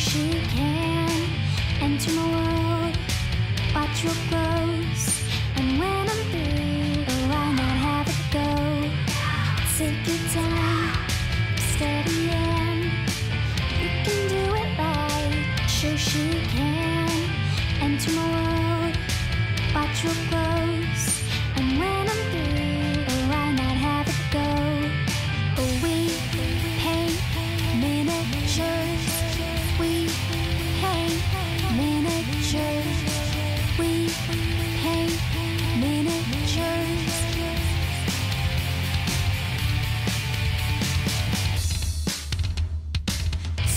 Shoshie can enter my world, watch what grows. And when I'm through, oh, why not have it go? Take your time, steady and you can do it right. Shoshie can enter my world, watch what grows. And when I'm through, oh, why not have it go? Oh, we paint miniatures, we paint miniatures, we paint miniatures.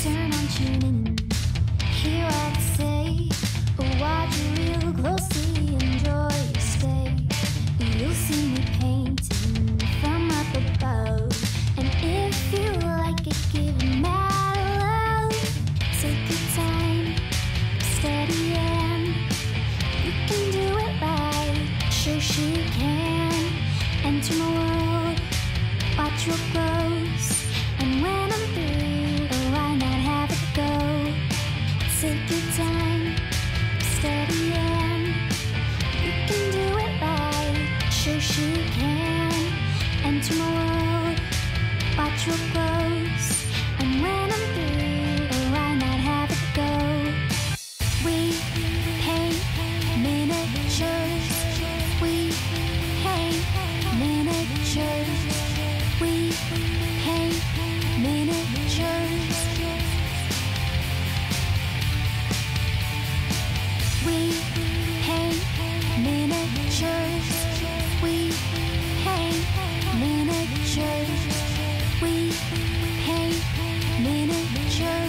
Turn on tuning in, hear all to say, but watch it real closely, enjoy your stay. You'll see me painting from up above, and if you like it, give it mad love. Take your time, steady and you can do it right. Shoshie can enter my world, watch what grows. And when I'm through, oh, why not have it go? Take your time, steady and you can do it right. Shoshie can enter my world, watch what grows. And when I'm through, oh, why not have it go? We paint miniatures, we paint miniatures, we paint miniatures, we paint miniatures, we paint miniatures, we paint miniatures.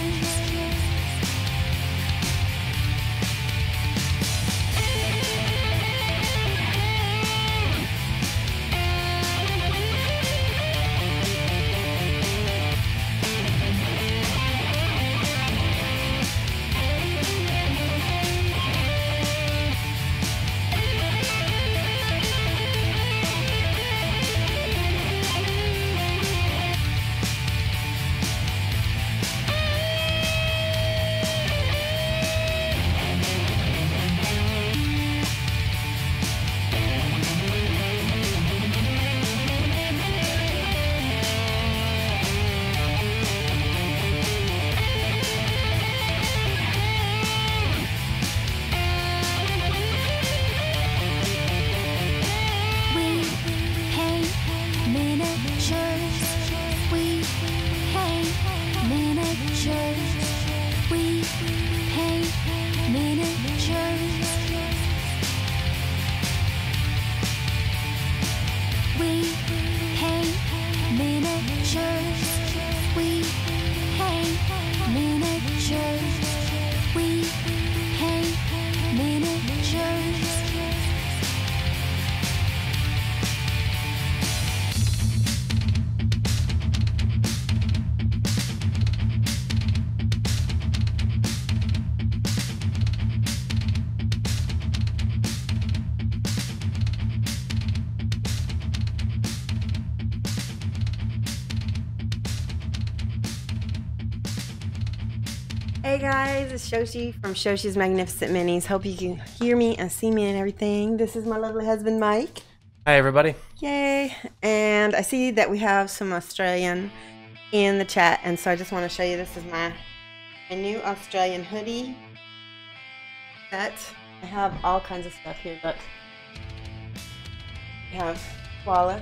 Hey guys, it's Shoshie from Shoshie's Magnificent Minis. Hope you can hear me and see me and everything. This is my lovely husband, Mike. Hi, everybody. Yay. And I see that we have some Australian in the chat, and so I just want to show you, this is my new Australian hoodie set. I have all kinds of stuff here. Look. I have koala.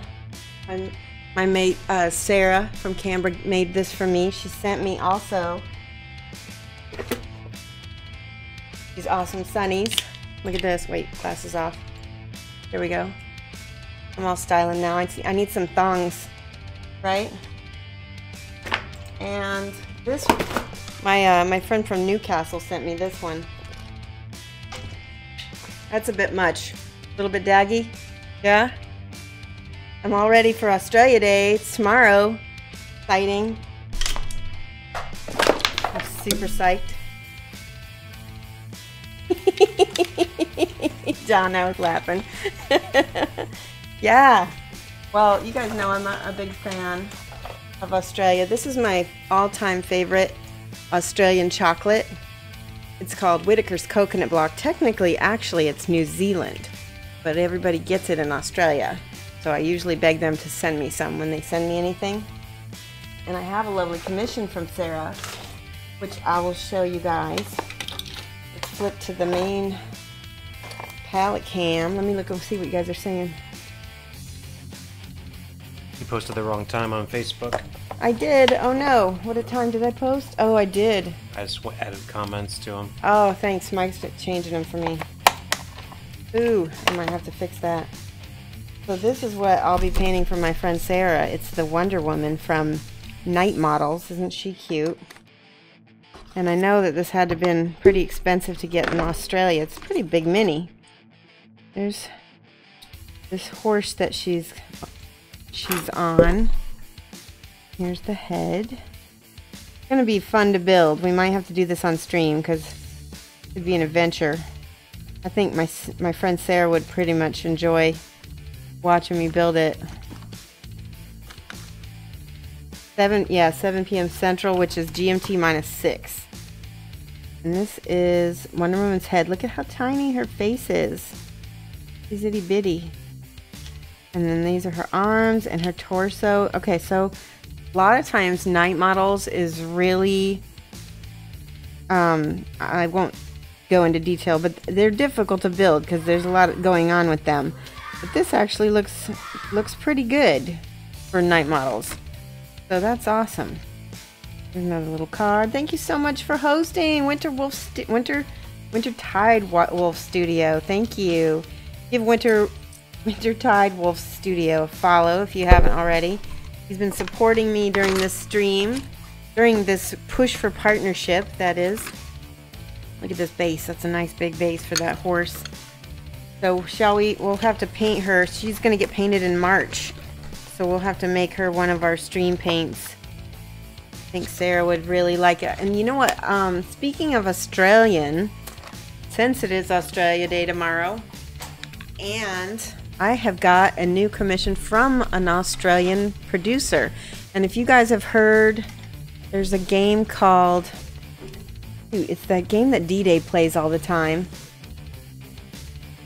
My mate Sarah from Canberra made this for me. She sent me also these awesome sunnies. Look at this. Wait, glasses off. There we go. I'm all styling now. I need some thongs, right? And this, my friend from Newcastle sent me this one. That's a bit much. A little bit daggy. Yeah? I'm all ready for Australia Day. It's tomorrow. Exciting. I'm super psyched. John, I was laughing. Yeah. Well, you guys know I'm a big fan of Australia. This is my all-time favorite Australian chocolate. It's called Whitaker's Coconut Block. Technically, actually, it's New Zealand, but everybody gets it in Australia. So I usually beg them to send me some when they send me anything. And I have a lovely commission from Sarah, which I will show you guys. Let's flip to the main palette cam. Let me look and see what you guys are saying. You posted the wrong time on Facebook. I did. Oh no. What a time did I post? Oh, I did. I just added comments to them. Oh, thanks. Mike's changing them for me. Ooh, I might have to fix that. So this is what I'll be painting for my friend Sarah. It's the Wonder Woman from Night Models. Isn't she cute? And I know that this had to have been pretty expensive to get in Australia. It's a pretty big mini. There's this horse that she's on. Here's the head. It's going to be fun to build. We might have to do this on stream because it'd be an adventure. I think my friend Sarah would pretty much enjoy watching me build it. 7 p.m. Central, which is GMT -6. And this is Wonder Woman's head. Look at how tiny her face is. She's itty bitty. And then these are her arms and her torso. Okay, so a lot of times Night Models is really, I won't go into detail, but they're difficult to build because there's a lot going on with them. But this actually looks pretty good for Night Models. So that's awesome. There's another little card. Thank you so much for hosting Winter Tide Wolf Studio. Thank you. Give Winter Tide Wolf Studio a follow if you haven't already. He's been supporting me during this stream, during this push for partnership, that is. Look at this base. That's a nice big base for that horse. So we'll have to paint her. She's going to get painted in March. So we'll have to make her one of our stream paints. I think Sarah would really like it. And you know what? Speaking of Australian, since it is Australia Day tomorrow, and I have got a new commission from an Australian producer. And if you guys have heard, there's a game called... it's that game that D-Day plays all the time.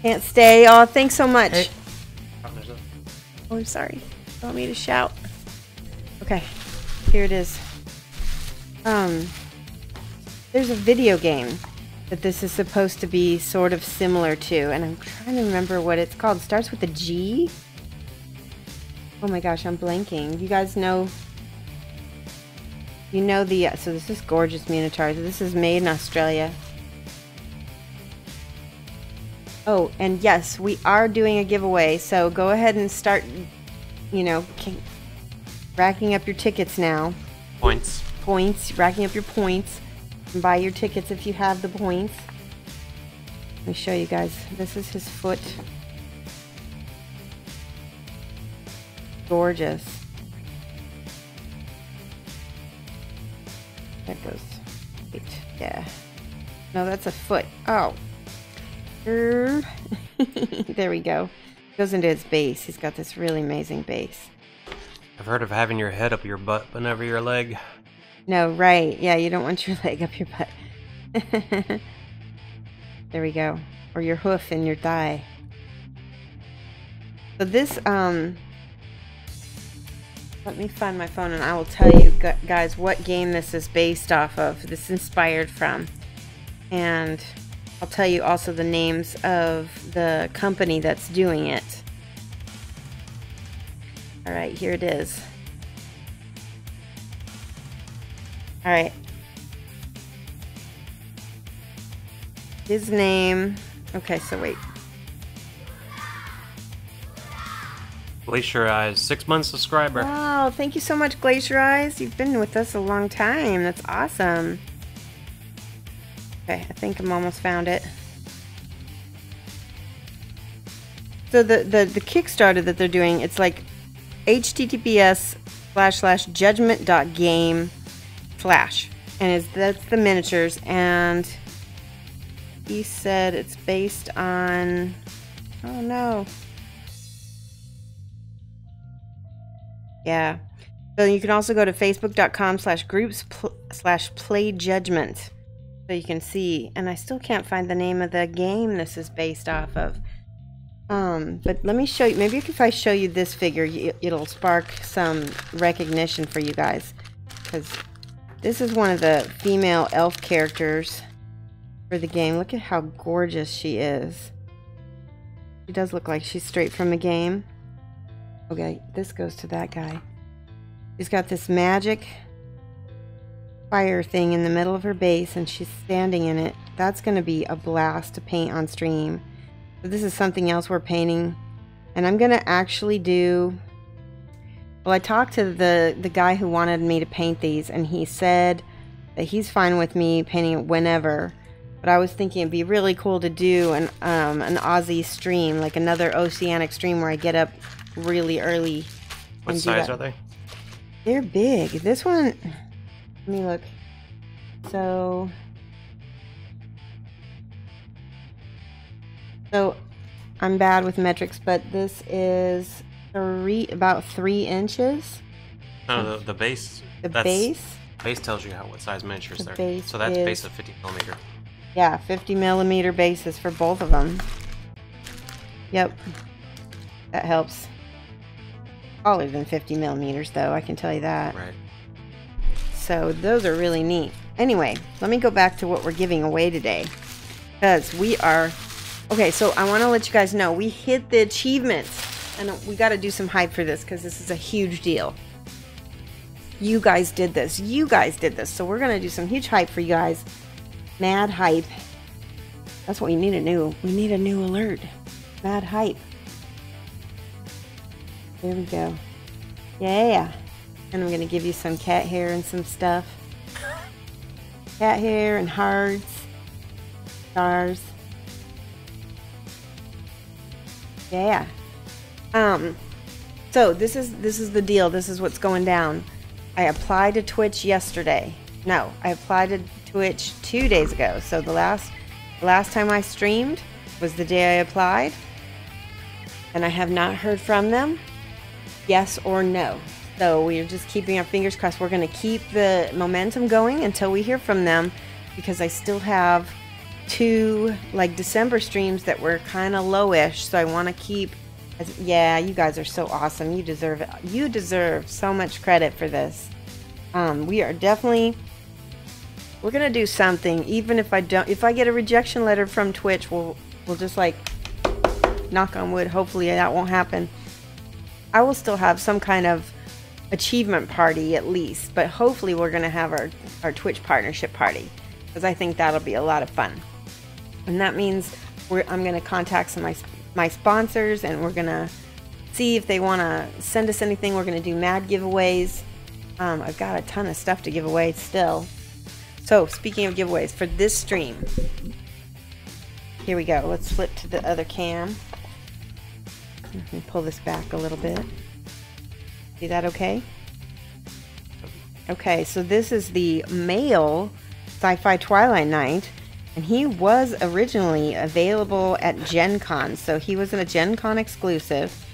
Can't stay. Oh, thanks so much. Hey. Oh, I'm sorry. You want me to shout? Okay, here it is. There's a video game that this is supposed to be sort of similar to, and I'm trying to remember what it's called. It starts with a G. Oh my gosh, I'm blanking. You guys know... You know the... so this is gorgeous miniatures. This is made in Australia. Oh, and yes, we are doing a giveaway, so go ahead and start, you know, racking up your tickets now. Points. Racking up your points. And buy your tickets if you have the points. Let me show you guys. This is his foot. Gorgeous. That goes. Wait, yeah. No, that's a foot. Oh. There we go. Goes into his base. He's got this really amazing base. I've heard of having your head up your butt but never your leg. No, right. Yeah, you don't want your leg up your butt. There we go. Or your hoof in your thigh. So this, let me find my phone and I will tell you guys what game this is based off of. This is inspired from. And I'll tell you also the names of the company that's doing it. Alright, here it is. Alright. His name... Okay, so wait. Glacier Eyes, 6-month subscriber. Wow, thank you so much, Glacier Eyes. You've been with us a long time. That's awesome. Okay, I think I'm almost found it. So the Kickstarter that they're doing, it's like https://judgment.game/ and that's the miniatures, and he said it's based on, oh no, yeah, So you can also go to facebook.com/groups/play judgment. So you can see, and I still can't find the name of the game this is based off of. But let me show you, maybe if I show you this figure, it'll spark some recognition for you guys. Because this is one of the female elf characters for the game. Look at how gorgeous she is. She does look like she's straight from the game. Okay, this goes to that guy. She's got this magic fire thing in the middle of her base, and she's standing in it. That's going to be a blast to paint on stream. So this is something else we're painting, and I'm going to actually do... Well, I talked to the guy who wanted me to paint these, and he said that he's fine with me painting it whenever. But I was thinking it'd be really cool to do an Aussie stream, like another oceanic stream where I get up really early. What size are they? They're big. This one, let me look. So I'm bad with metrics, but this is about 3 inches. No, the base. The base? Base tells you what size miniatures The they're. base So that's is- base of 50 millimeter. Yeah, 50 millimeter bases for both of them. Yep. That helps. Taller than 50 millimeters, though, I can tell you that. Right. So those are really neat. Anyway, let me go back to what we're giving away today. Because we are... Okay, so I want to let you guys know, we hit the achievements. And we got to do some hype for this, because this is a huge deal. You guys did this. You guys did this. So we're going to do some huge hype for you guys. Mad hype. That's what we need a new alert. Mad hype. There we go. Yeah. And I'm going to give you some cat hair and some stuff. Cat hair and hearts. Stars. Yeah. So this is the deal. This is what's going down. I applied to Twitch yesterday. No, I applied to Twitch 2 days ago. So the last time I streamed was the day I applied, and I have not heard from them, yes or no. So we're just keeping our fingers crossed. We're going to keep the momentum going until we hear from them, because I still have 2 like December streams that were kind of lowish. So I want to keep. Yeah, you guys are so awesome. You deserve it. You deserve so much credit for this. We are definitely. We're gonna do something, even if I get a rejection letter from Twitch, we'll just like knock on wood, hopefully that won't happen. I will still have some kind of achievement party at least, but hopefully we're gonna have our Twitch partnership party, because I think that'll be a lot of fun. And that means I'm gonna contact some of my sponsors, and we're gonna see if they wanna send us anything. We're gonna do mad giveaways. I've got a ton of stuff to give away still. So, speaking of giveaways, for this stream, here we go. Let's flip to the other cam. Let me pull this back a little bit. See that okay? Okay, so this is the male Sci-Fi Twilight Knight, and he was originally available at Gen Con, so he was in a Gen Con exclusive.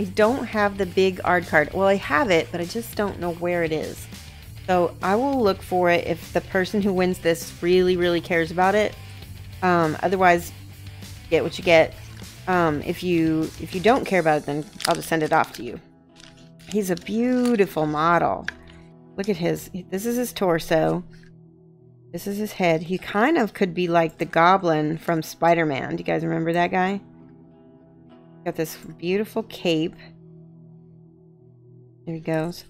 I don't have the big art card. Well, I have it, but I just don't know where it is. So I will look for it if the person who wins this really, really cares about it. Otherwise, get what you get. If you don't care about it, then I'll just send it off to you. He's a beautiful model. Look at his. This is his torso. This is his head. He kind of could be like the Goblin from Spider-Man. Do you guys remember that guy? Got this beautiful cape. There he goes.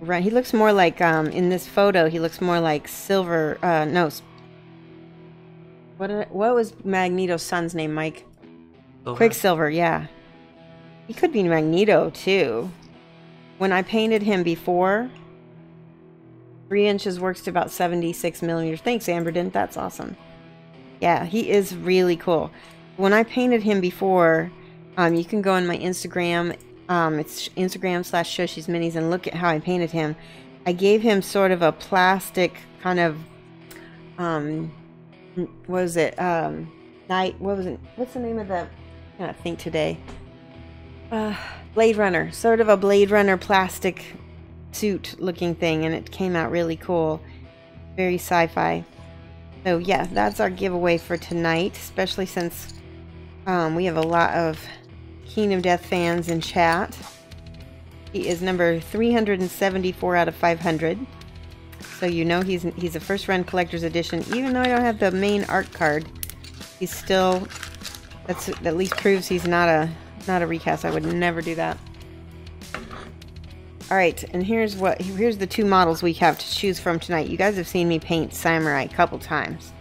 Right, he looks more like, in this photo, he looks more like Silver, no. What was Magneto's son's name, Mike? Silver. Quicksilver, yeah. He could be Magneto, too. When I painted him before, 3 inches works to about 76 millimeters. Thanks, Amberden, that's awesome. Yeah, he is really cool. When I painted him before, you can go on my Instagram. It's Instagram/Shoshie's Minis, and look at how I painted him. I gave him sort of a plastic kind of, what was it? What's the name of the, I can't think today. Blade Runner, sort of a Blade Runner plastic suit looking thing, and it came out really cool. Very sci-fi. So yeah, that's our giveaway for tonight, especially since we have a lot of Kingdom Death fans in chat. He is number 374 out of 500. So you know he's a first run collector's edition. Even though I don't have the main art card, he's still, that at least proves he's not a recast. I would never do that. Alright, and here's the two models we have to choose from tonight. You guys have seen me paint Samurai a couple times.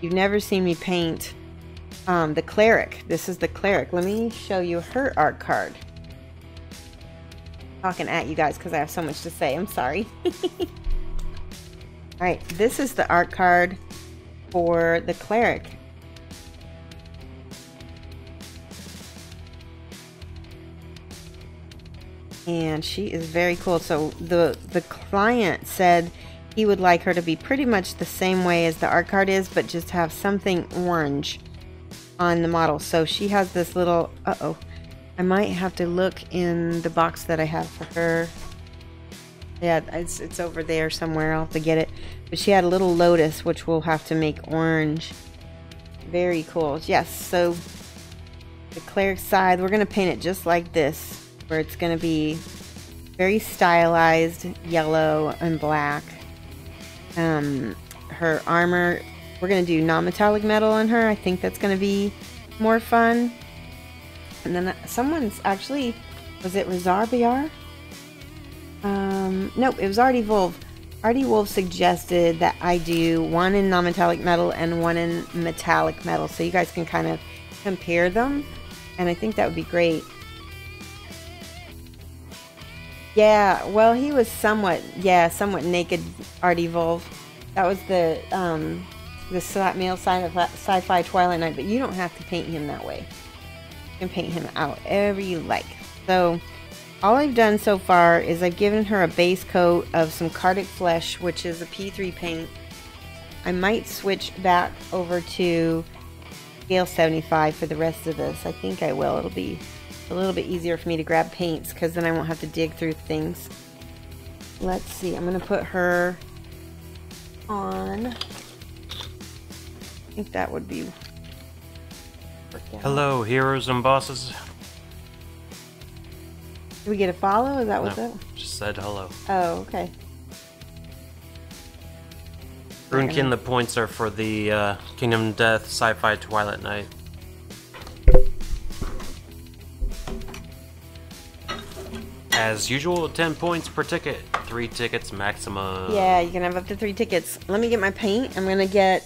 You've never seen me paint the Cleric. This is the Cleric. Let me show you her art card. Talking at you guys because I have so much to say. I'm sorry. Alright, this is the art card for the Cleric. And she is very cool. So the client said he would like her to be pretty much the same way as the art card is, but just have something orange on the model. So she has this little, I might have to look in the box that I have for her. Yeah, it's over there somewhere. I'll have to get it. But she had a little lotus, which we'll have to make orange. Very cool. Yes, so the Cleric side, we're going to paint it just like this, where it's going to be very stylized yellow and black. Her armor, we're going to do non-metallic metal on her. I think that's going to be more fun. And then someone's actually, was it Razar BR? Nope, it was Artie Wolf. Artie Wolf suggested that I do one in non-metallic metal and one in metallic metal, so you guys can kind of compare them, and I think that would be great. Yeah, well, he was somewhat naked, Artie Wolf. That was the male side of Sci-Fi Twilight Night, but you don't have to paint him that way. You can paint him however you like. So all I've done so far is I've given her a base coat of some Cardic Flesh, which is a P3 paint. I might switch back over to scale 75 for the rest of this. I think I will. It'll be a little bit easier for me to grab paints because then I won't have to dig through things. Let's see. I'm going to put her on. I think that would be... Hello, heroes and bosses. Did we get a follow? Is that what's No, up? just said hello. Oh, okay. Runekin, the points are for the Kingdom Death Sci-Fi Twilight Night. As usual, 10 points per ticket. 3 tickets maximum. Yeah, you can have up to 3 tickets. Let me get my paint. I'm going to get,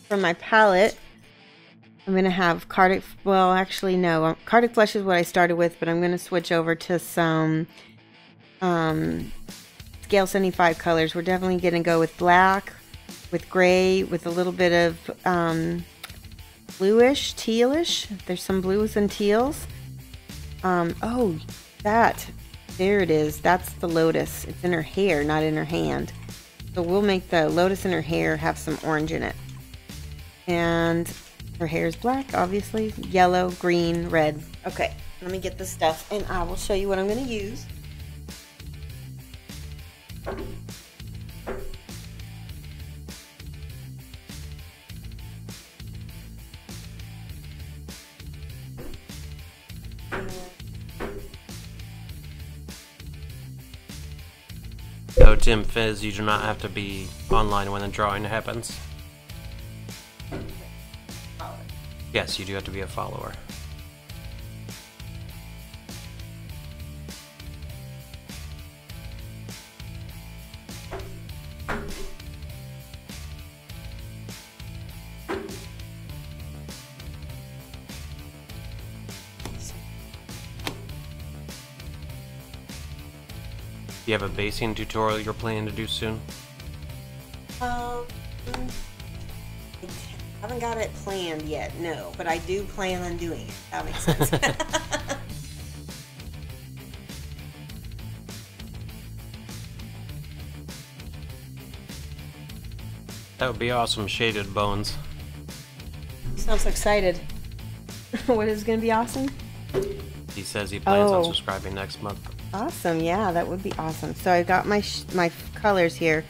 from my palette, I'm going to have Cardic, well, actually, no. Cardic Flesh is what I started with, but I'm going to switch over to some scale 75 colors. We're definitely going to go with black, with gray, with a little bit of bluish, tealish. There's some blues and teals. Oh, there it is. That's the lotus. It's in her hair, not in her hand. So we'll make the lotus in her hair have some orange in it. And her hair is black, obviously. Yellow, green, red. Okay, let me get this stuff and I will show you what I'm going to use. No, Tim Fizz, you do not have to be online when the drawing happens. Yes, you do have to be a follower. Do you have a basing tutorial you're planning to do soon? I haven't got it planned yet, no, but I do plan on doing it. That makes sense. That would be awesome, shaded bones. Sounds excited. What is going to be awesome? He says he plans on Oh. subscribing next month. Awesome. Yeah, that would be awesome. So I got my colors here.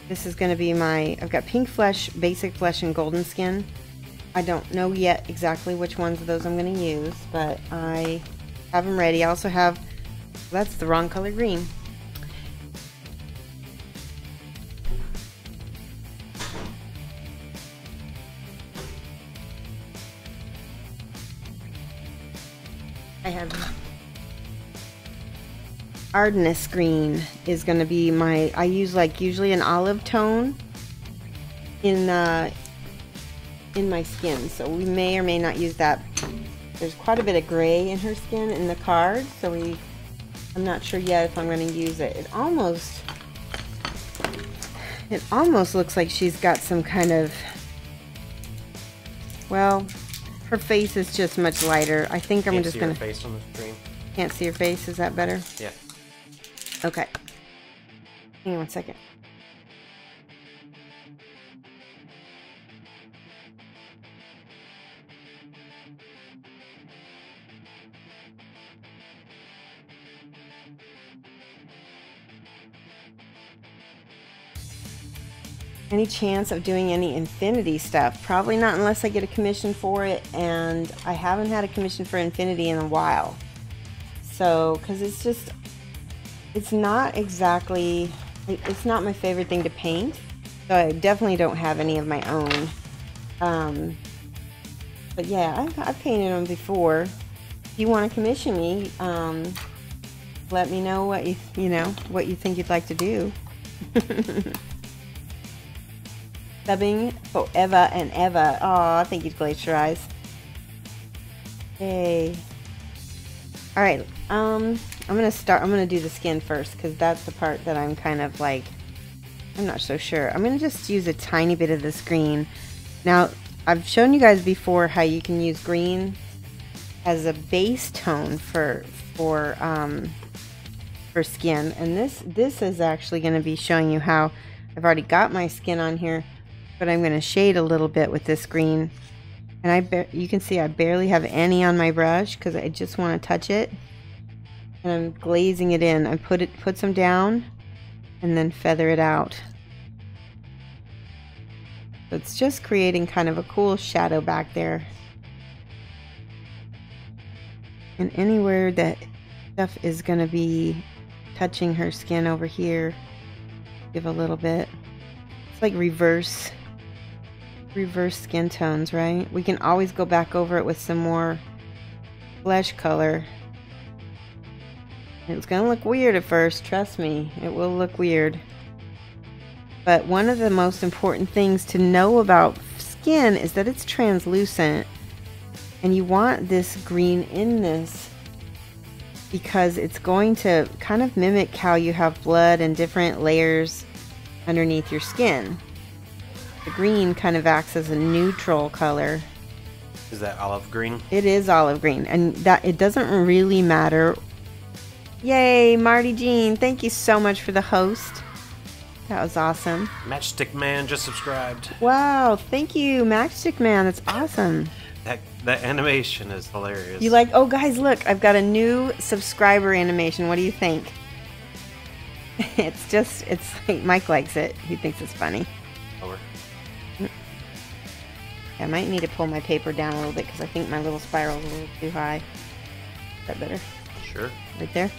This is going to be I've got pink flesh, basic flesh, and golden skin. I don't know yet exactly which ones of those I'm going to use, but I have them ready. I also have, that's the wrong color, green. I have Ardennes green is going to be I use like usually an olive tone in my skin, so we may or may not use that. There's quite a bit of gray in her skin in the card, so I'm not sure yet if I'm going to use it. It almost looks like she's got some kind of, well, her face is just much lighter. I think I'm just going to... Can't see her face on the screen. Can't see her face? Is that better? Yeah. Okay. Hang on one second. Any chance of doing any Infinity stuff? Probably not unless I get a commission for it, and I haven't had a commission for Infinity in a while. So, because it's not exactly, it's not my favorite thing to paint, so I definitely don't have any of my own. But yeah, I've painted them before. If you want to commission me, let me know what what you think you'd like to do. Subbing forever and ever. Oh, thank you, Glacier Eyes. Hey. All right. I'm gonna do the skin first, because that's the part that I'm kind of like, I'm not so sure. I'm gonna just use a tiny bit of this green. Now, I've shown you guys before how you can use green as a base tone for skin, and this is actually going to be showing you how I've already got my skin on here, but I'm going to shade a little bit with this green, and you can see I barely have any on my brush because I just want to touch it, and I'm glazing it in. I put some down and then feather it out. So it's just creating kind of a cool shadow back there. And anywhere that stuff is going to be touching her skin over here, give a little bit. It's like reverse skin tones, right? We can always go back over it with some more flesh color. It's going to look weird at first, trust me. It will look weird. But one of the most important things to know about skin is that it's translucent. And you want this green in this because it's going to kind of mimic how you have blood and different layers underneath your skin. The green kind of acts as a neutral color. Is that olive green? It is olive green, and that it doesn't really matter. Yay, Marty Jean, thank you so much for the host. That was awesome. Matchstick Man just subscribed. Wow, thank you, Matchstick Man. That's awesome. That animation is hilarious. You like, oh guys, look, I've got a new subscriber animation. What do you think? It's like Mike likes it. He thinks it's funny. Over. I might need to pull my paper down a little bit because I think my little spiral is a little too high. Is that better? Sure. Right there.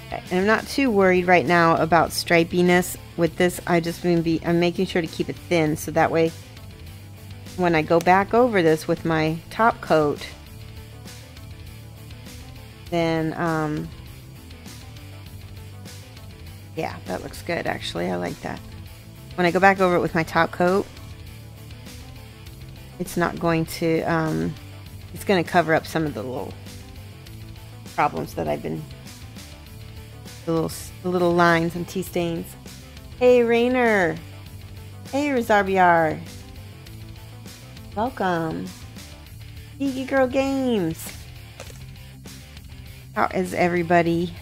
Okay. And I'm not too worried right now about stripiness with this. I'm making sure to keep it thin so that way when I go back over this with my top coat, then yeah, that looks good actually. I like that. When I go back over it with my top coat, it's not going to it's going to cover up some of the little problems that I've been, the little lines and tea stains. Hey Rainer, hey Rizarbiar, welcome. Geeky Girl Games. How is everybody?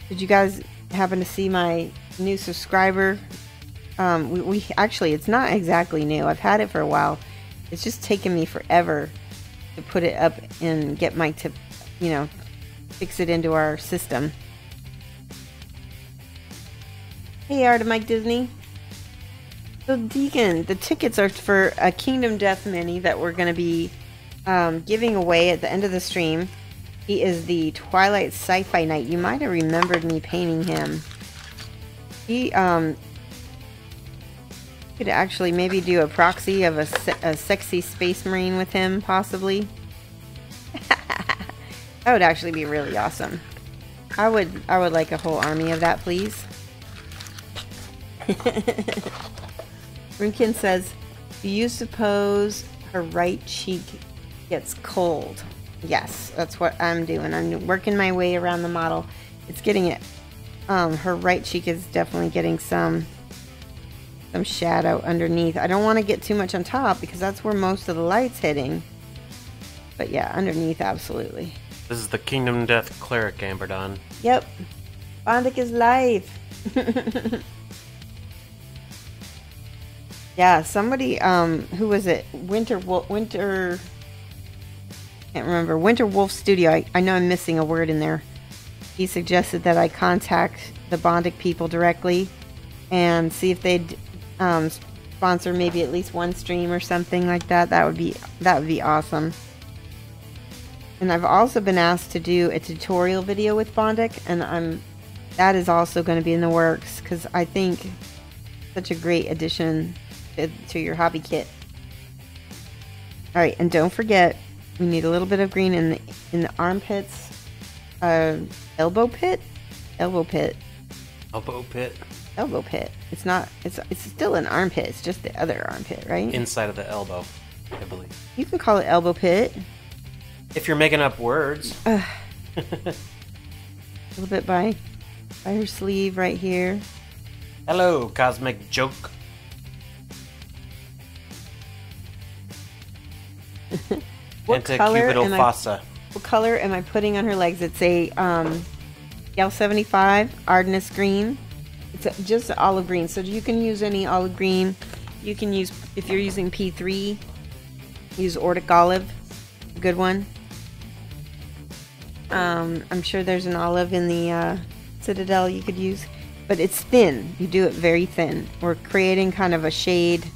Did you guys happen to see my new subscriber? We actually, it's not exactly new. I've had it for a while. It's just taken me forever to put it up and get Mike to, you know, fix it into our system. Hey, Art of Mike Disney. So Deacon, the tickets are for a Kingdom Death mini that we're going to be giving away at the end of the stream. He is the Twilight Sci-Fi Knight. You might have remembered me painting him. He could actually maybe do a proxy of a sexy space marine with him, possibly. That would actually be really awesome. I would like a whole army of that, please. Rinkin says, do you suppose her right cheek gets cold? Yes, that's what I'm doing. I'm working my way around the model. It's getting it. Her right cheek is definitely getting some shadow underneath. I don't want to get too much on top because that's where most of the light's hitting. But yeah, underneath, absolutely. This is the Kingdom Death Cleric, Amberdon. Yep. Bondic is live. Yeah, somebody, who was it? Winter Wolf Studio. I know I'm missing a word in there. He suggested that I contact the Bondic people directly and see if they'd sponsor maybe at least one stream or something like that. That would be awesome. And I've also been asked to do a tutorial video with Bondic, and that is also going to be in the works because I think such a great addition to your hobby kit. All right, and don't forget we need a little bit of green in the armpits. Elbow pit. It's not. It's still an armpit. It's just the other armpit, right? Inside of the elbow, I believe. You can call it elbow pit. If you're making up words. A little bit by her sleeve right here. Hello, Cosmic Joke. What Anticubital fossa. What color am I putting on her legs? It's a Gale 75 Ardennes green. It's just olive green, so you can use any olive green. You can use, if you're using P3, use Ordic olive, a good one. I'm sure there's an olive in the Citadel you could use, but it's thin. You do it very thin. We're creating kind of a shade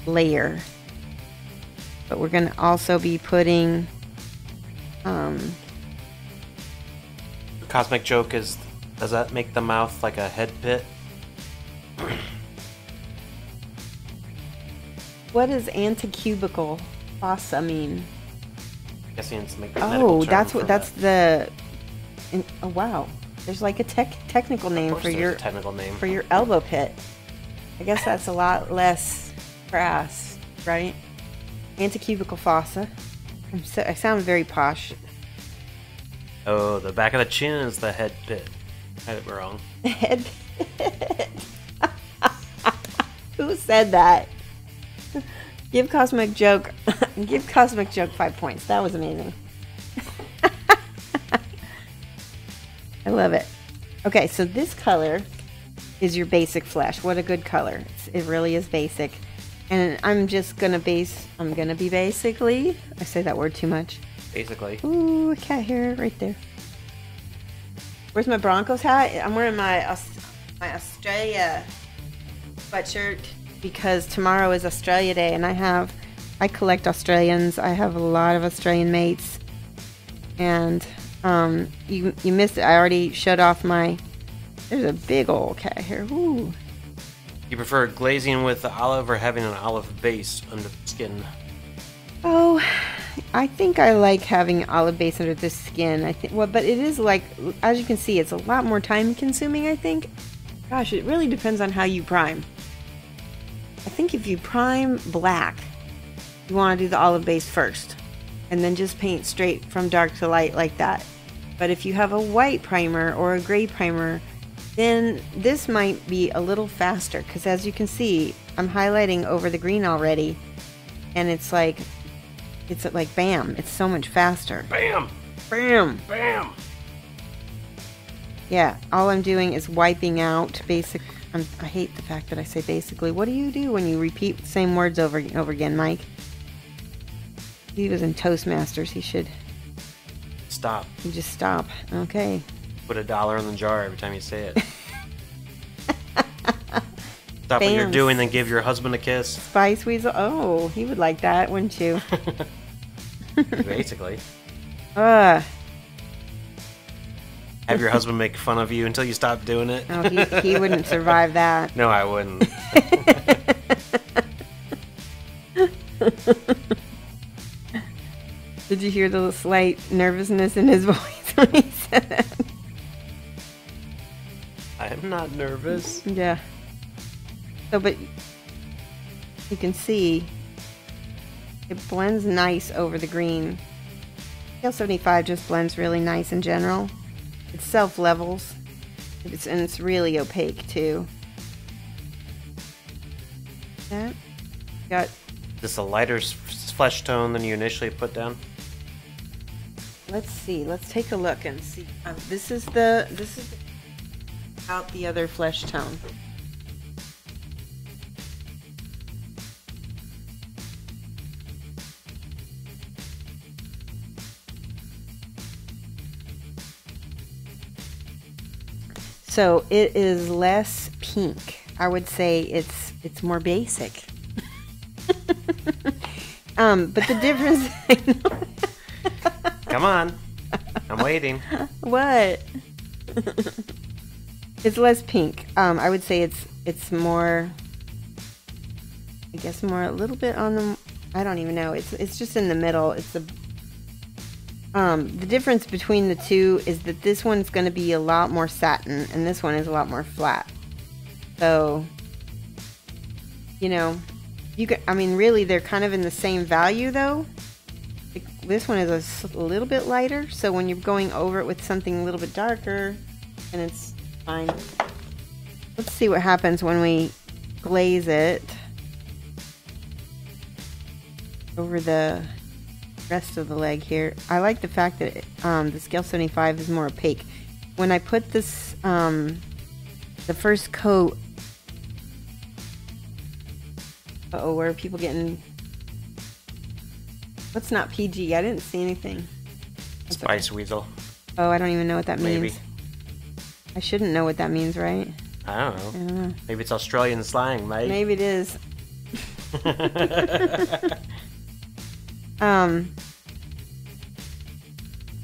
layer. But we're going to also be putting Cosmic Joke is, does that make the mouth like a head pit? What does anticubical fossa mean? Guessing it's like the medical term that's the. Oh wow, there's like a technical name for your technical name for your elbow pit. I guess that's a lot less crass, right? Anticubical fossa. I sound very posh. Oh, the back of the chin is the head pit. I had it wrong. Head pit. Who said that? Give Cosmic Joke 5 points. That was amazing. I love it. Okay, so this color is your basic flesh. What a good color. It really is basic. And I'm gonna be basically, I say that word too much. Basically. Ooh, a cat hair right there. Where's my Broncos hat? I'm wearing my Australia sweatshirt because tomorrow is Australia Day, and I collect Australians. I have a lot of Australian mates, and you missed it. I already shut off my. There's a big old cat hair. Ooh. You prefer glazing with the olive or having an olive base under the skin? Oh, I think I like having olive base under the skin. I think, well, but it is like, as you can see, it's a lot more time consuming, I think. Gosh, it really depends on how you prime. I think if you prime black, you want to do the olive base first, and then just paint straight from dark to light like that. But if you have a white primer or a gray primer, then this might be a little faster, because as you can see, I'm highlighting over the green already, and it's like bam, it's so much faster. Bam! Bam! Bam! Yeah, all I'm doing is wiping out basic. I hate the fact that I say basically. What do you do when you repeat the same words over and over again, Mike? He was in Toastmasters. He should Stop. just stop. Okay. Put $1 in the jar every time you say it. Stop what you're Bam. doing, then give your husband a kiss. Spice Weasel. Oh, he would like that, wouldn't you? Basically. Uh, Have your husband make fun of you until you stop doing it. oh, he wouldn't survive that. No, I wouldn't. Did you hear the slight nervousness in his voice when he said that? I'm not nervous. Yeah. So, but you can see it blends nice over the green. Scale 75 just blends really nice in general. It self-levels. And it's really opaque too. That got. This a lighter flesh tone than you initially put down? Let's see. Let's take a look and see. This is out the other flesh tone. So it is less pink. I would say it's more basic. But the difference. Come on. I'm waiting. What? It's less pink. I would say it's more. I guess more a little bit on the. I don't even know. It's just in the middle. It's the difference between the two is that this one's going to be a lot more satin and this one is a lot more flat. So, you know, I mean, really, they're kind of in the same value though. This one is a little bit lighter, so when you're going over it with something a little bit darker, and it's fine. Let's see what happens when we glaze it over the rest of the leg here. I like the fact that the Scale 75 is more opaque. When I put this, the first coat, uh-oh, where are people getting... What's not PG? I didn't see anything. Spice Weasel. Oh, I don't even know what that means. Maybe. I shouldn't know what that means, right? I don't know. Maybe it's Australian slang, mate. Maybe it is.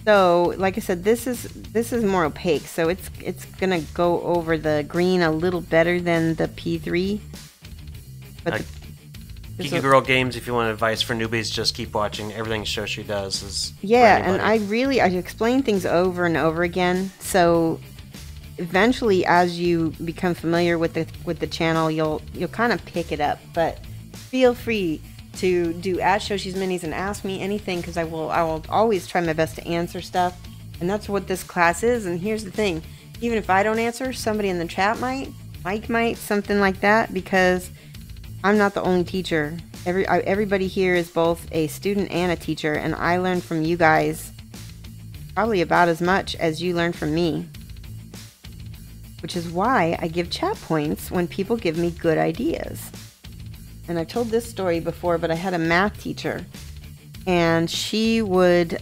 So, like I said, this is more opaque, so it's gonna go over the green a little better than the P3. But Geeky Girl Games, if you want advice for newbies, just keep watching. Everything Shoshie does is yeah, and I explain things over and over again. So eventually, as you become familiar with the channel, you'll kind of pick it up. But feel free to do @Shoshie's Minis and ask me anything, because I will always try my best to answer stuff. And that's what this class is. And here's the thing: even if I don't answer, somebody in the chat might, Mike might, something like that, because I'm not the only teacher. Everybody here is both a student and a teacher, and I learn from you guys probably about as much as you learn from me. Which is why I give chat points when people give me good ideas. And I've told this story before, but I had a math teacher, and she would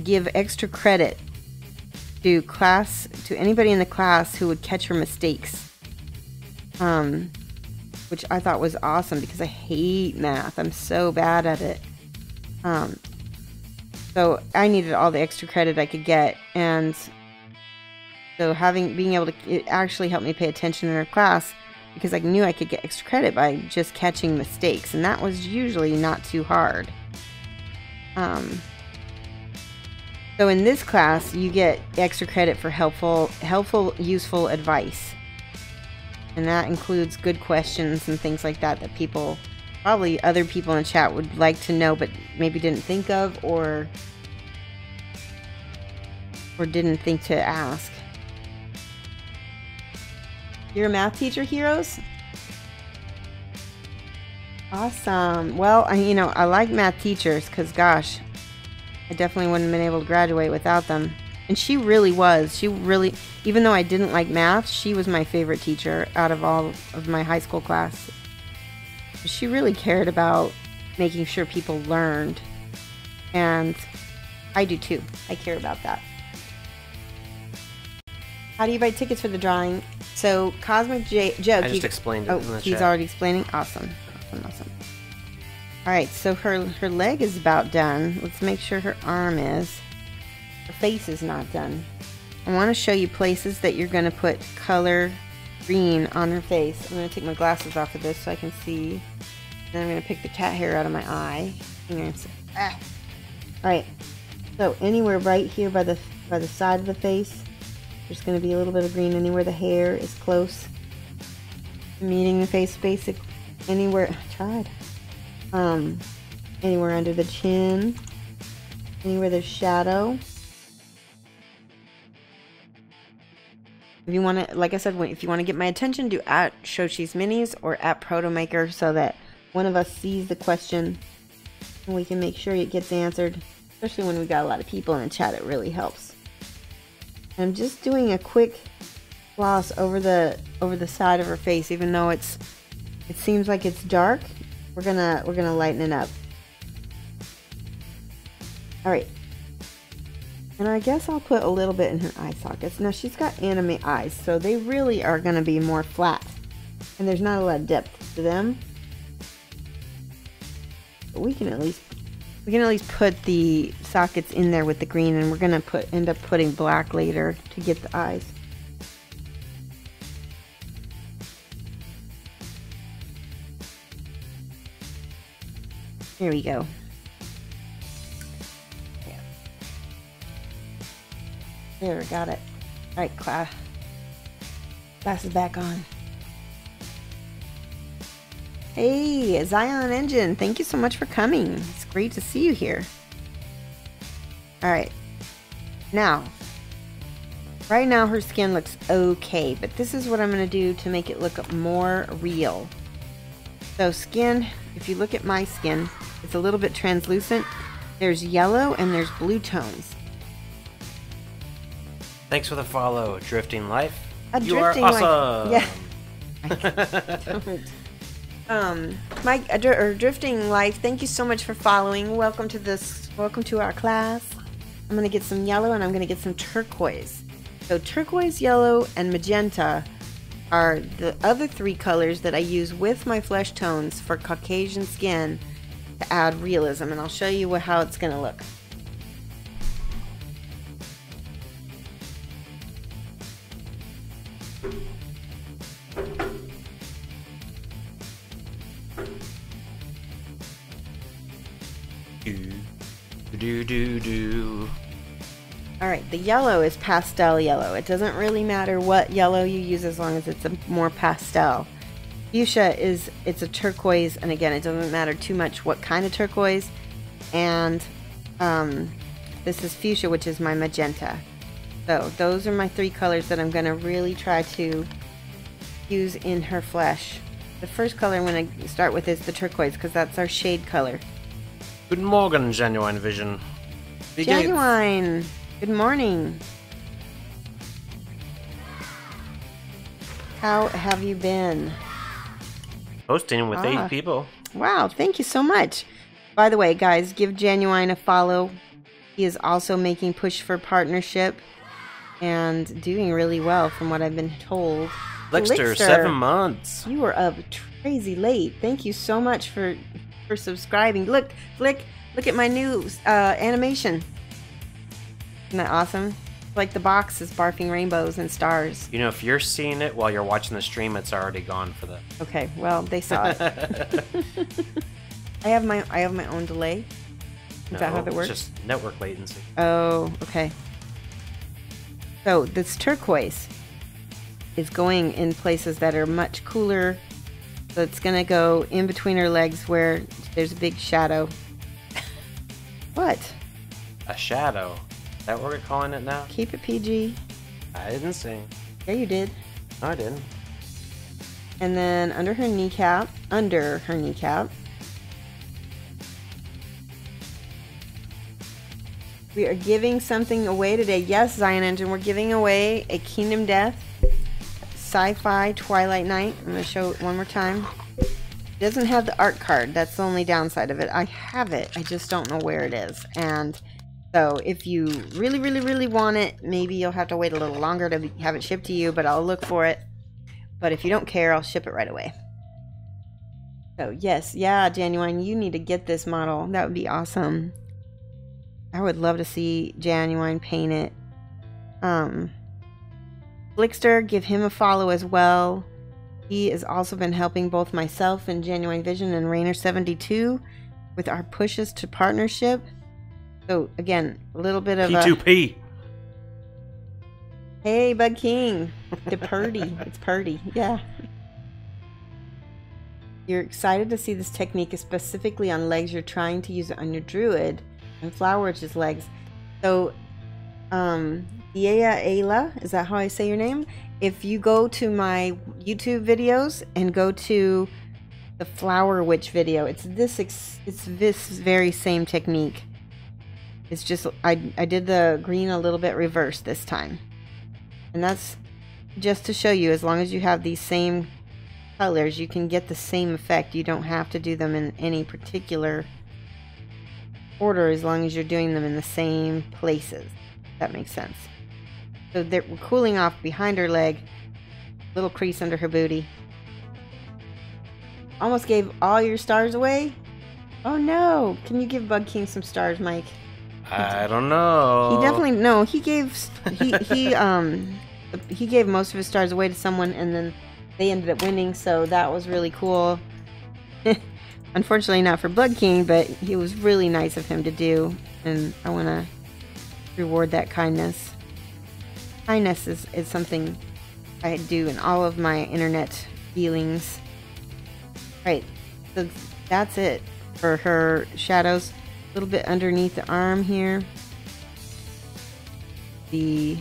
give extra credit to anybody in the class who would catch her mistakes. Which I thought was awesome, because I hate math. I'm so bad at it. So I needed all the extra credit I could get, and so being able to, it actually helped me pay attention in her class, because I knew I could get extra credit by just catching mistakes, and that was usually not too hard. So in this class, you get extra credit for helpful, useful advice. And that includes good questions and things like that people, probably other people in the chat would like to know, but maybe didn't think of or didn't think to ask. You're a math teacher, Heroes? Awesome. Well, I like math teachers, because gosh, I definitely wouldn't have been able to graduate without them. And she really was. She really, even though I didn't like math, she was my favorite teacher out of all of my high school class. She really cared about making sure people learned. And I do too. I care about that. How do you buy tickets for the drawing? So, Cosmic Joke. I just explained it in the he's chat. already explaining? Awesome. Awesome. Alright, so her leg is about done. Let's make sure her arm is. Her face is not done. I want to show you places that you're going to put color green on her face. I'm going to take my glasses off of this so I can see. Then I'm going to pick the cat hair out of my eye. Alright, so anywhere right here by the side of the face, there's going to be a little bit of green. Anywhere the hair is close to meeting the face, basic. Anywhere, I tried. Anywhere under the chin, anywhere there's shadow. If you want to, like I said, if you want to get my attention, do at Shoshie's Minis or at Protomaker so that one of us sees the question and we can make sure it gets answered. Especially when we got a lot of people in the chat, it really helps. I'm just doing a quick gloss over the side of her face, even though it seems like it's dark. We're gonna lighten it up. All right. And I guess I'll put a little bit in her eye sockets. Now she's got anime eyes, so they really are going to be more flat. And there's not a lot of depth to them. But we can at least put the sockets in there with the green, and we're going to end up putting black later to get the eyes. Here we go. There, got it. Alright, glasses back on. Hey, Zion Engine, thank you so much for coming. It's great to see you here. Alright. Now, right now her skin looks okay, but this is what I'm going to do to make it look more real. So skin, if you look at my skin, it's a little bit translucent. There's yellow and there's blue tones. Thanks for the follow, Drifting Life. You Drifting are awesome. Yeah. Drifting Life, thank you so much for following. Welcome to our class. I'm gonna get some yellow and I'm gonna get some turquoise. So turquoise, yellow, and magenta are the other three colors that I use with my flesh tones for Caucasian skin to add realism, and I'll show you how it's gonna look. Alright, the yellow is pastel yellow. It doesn't really matter what yellow you use as long as it's a more pastel. Fuchsia it's a turquoise, and again, it doesn't matter too much what kind of turquoise. And this is fuchsia, which is my magenta. So those are my three colors that I'm going to really try to use in her flesh. The first color I'm going to start with is the turquoise, because that's our shade color. Good morning, Genuine Vision. Genuine! Good morning. How have you been? Hosting with 8 people. Wow, thank you so much. By the way, guys, give Genuine a follow. He is also making push for partnership and doing really well from what I've been told. Lixter, 7 months. You were up crazy late. Thank you so much for subscribing. Look, Flick, look at my new animation. Isn't that awesome? Like the box is barfing rainbows and stars. You know, if you're seeing it while you're watching the stream, it's already gone for the... Okay, well, they saw it. I have my own delay. Is that how that works? It's just network latency. Oh, okay. So this turquoise is going in places that are much cooler. So it's going to go in between her legs where there's a big shadow. What? A shadow. Is that what we're calling it now? Keep it PG. I didn't sing. Yeah, you did. No, I didn't. And then under her kneecap, we are giving something away today. Yes, Zion Engine, we're giving away a Kingdom Death Sci-Fi Twilight Night. I'm going to show it one more time. It doesn't have the art card. That's the only downside of it. I have it. I just don't know where it is. And so if you really, really, really want it, maybe you'll have to wait a little longer to have it shipped to you, but I'll look for it. But if you don't care, I'll ship it right away. So yes, yeah, Genuine, you need to get this model. That would be awesome. I would love to see Genuine paint it. Flickster, give him a follow as well. He has also been helping both myself and Genuine Vision and Rainer72 with our pushes to partnership. So again, a little bit of P2P. Hey, Bug King. The Purdy. It's Purdy. Yeah. You're excited to see this technique specifically on legs. You're trying to use it on your Druid and Flower Witch's legs. So, Ayla, is that how I say your name? If you go to my YouTube videos and go to the Flower Witch video, it's this very same technique. It's just, I did the green a little bit reversed this time. And that's just to show you, as long as you have these same colors, you can get the same effect. You don't have to do them in any particular order as long as you're doing them in the same places. That makes sense. So we're cooling off behind her leg, little crease under her booty. Almost gave all your stars away. Oh no! Can you give Bug King some stars, Mike? I don't know. He definitely no. He gave he gave most of his stars away to someone, and then they ended up winning. So that was really cool. Unfortunately, not for Bug King, but it was really nice of him to do, and I want to reward that kindness. Kindness is something I do in all of my internet dealings. Right, so that's it for her shadows. A little bit underneath the arm here. The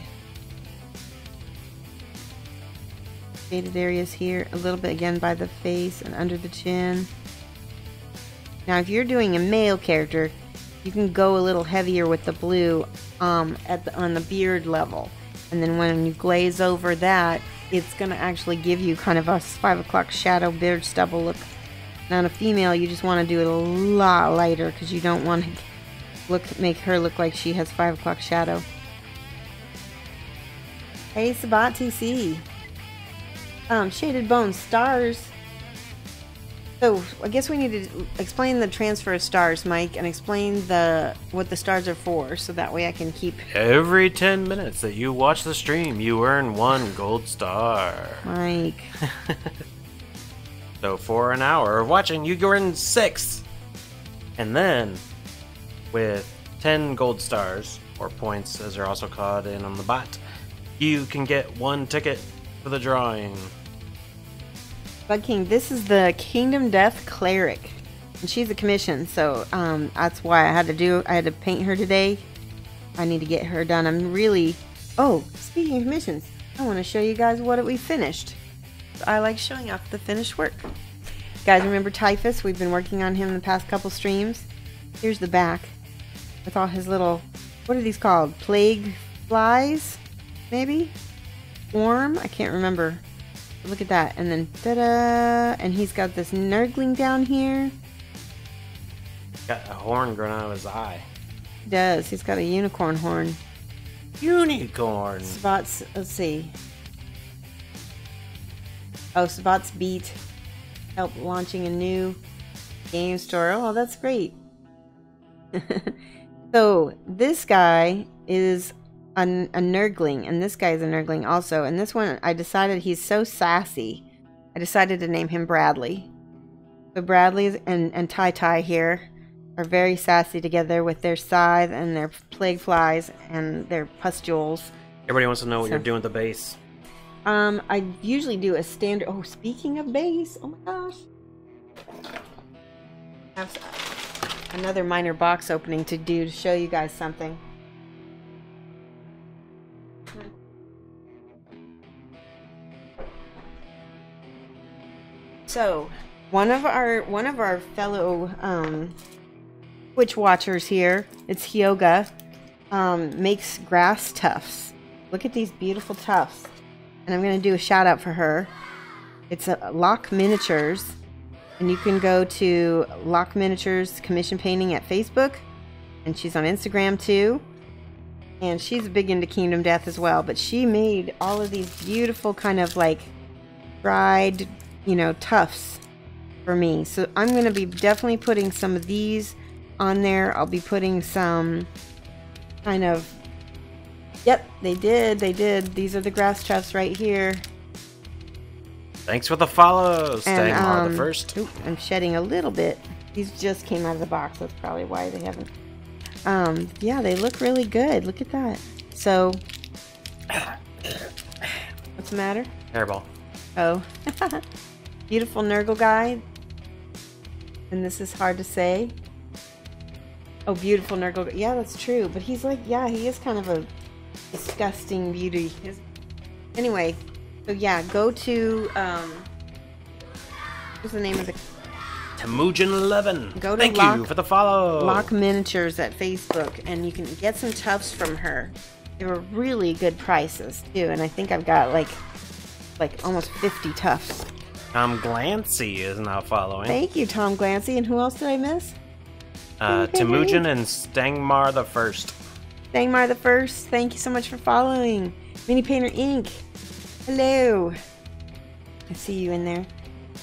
shaded areas here, a little bit again by the face and under the chin. Now, if you're doing a male character, you can go a little heavier with the blue on the beard level. And then when you glaze over that, it's going to actually give you kind of a 5 o'clock shadow beard stubble look. Now, on a female, you just want to do it a lot lighter because you don't want to make her look like she has 5 o'clock shadow. Hey, Sabat TC. Shaded Bones stars. So I guess we need to explain the transfer of stars, Mike, and explain what the stars are for, so that way I can keep... Every 10 minutes that you watch the stream, you earn 1 gold star. Mike. So for an hour of watching, you earn 6. And then, with 10 gold stars, or points as they're also called in on the bot, you can get 1 ticket for the drawing. Bug King, this is the Kingdom Death Cleric, and she's a commission, so that's why I had to paint her today. I need to get her done. Oh, speaking of commissions, I want to show you guys what we finished. I like showing off the finished work. Guys, remember Typhus? We've been working on him the past couple streams. Here's the back with all his little, what are these called? Plague flies, maybe? Worm? I can't remember. Look at that. And then, ta-da! And he's got this nurgling down here. Got a horn growing out of his eye. He does. He's got a unicorn horn. Unicorn! Spots, let's see. Oh, Sabat's beat. Help launching a new game store. Oh, that's great. So, this guy is a nurgling, and this guy is a nurgling also. And this one, I decided he's so sassy, I decided to name him Bradley. So Bradley and Tai here are very sassy together with their scythe and their plague flies and their pustules. Everybody wants to know what you're doing with the base. I usually do a standard. Oh, speaking of base, oh my gosh, I have another minor box opening to do to show you guys something. So, one of our fellow witch watchers here, it's Hyoga, makes grass tufts. Look at these beautiful tufts, and I'm going to do a shout out for her. It's a Lock Miniatures, And you can go to Lock Miniatures Commission Painting at Facebook. And she's on Instagram too. And she's big into Kingdom Death as well. But she made all of these beautiful kind of like dried, you know, tufts for me. So I'm going to be definitely putting some of these on there. I'll be putting some kind of... Yep, they did. These are the grass tufts right here. Thanks for the follow, Stangmar the First. Oop, I'm shedding a little bit. These just came out of the box. That's probably why they haven't. Yeah, they look really good. Look at that. So, what's the matter? Hairball. Oh, beautiful Nurgle guy. And this is hard to say. Oh, beautiful Nurgle. Yeah, that's true. But he's like, yeah, he is kind of a disgusting beauty. Anyway. So yeah, go to, what's the name of the... Temujin 11. Go to Thank you for the follow. Lock Miniatures at Facebook, and you can get some tufts from her. They were really good prices, too, and I think I've got, like almost 50 tufts. Tom Glancy is now following. Thank you, Tom Glancy, and who else did I miss? Temujin and Stangmar the First. Stangmar the First, thank you so much for following. Mini Painter Inc. Hello. I see you in there.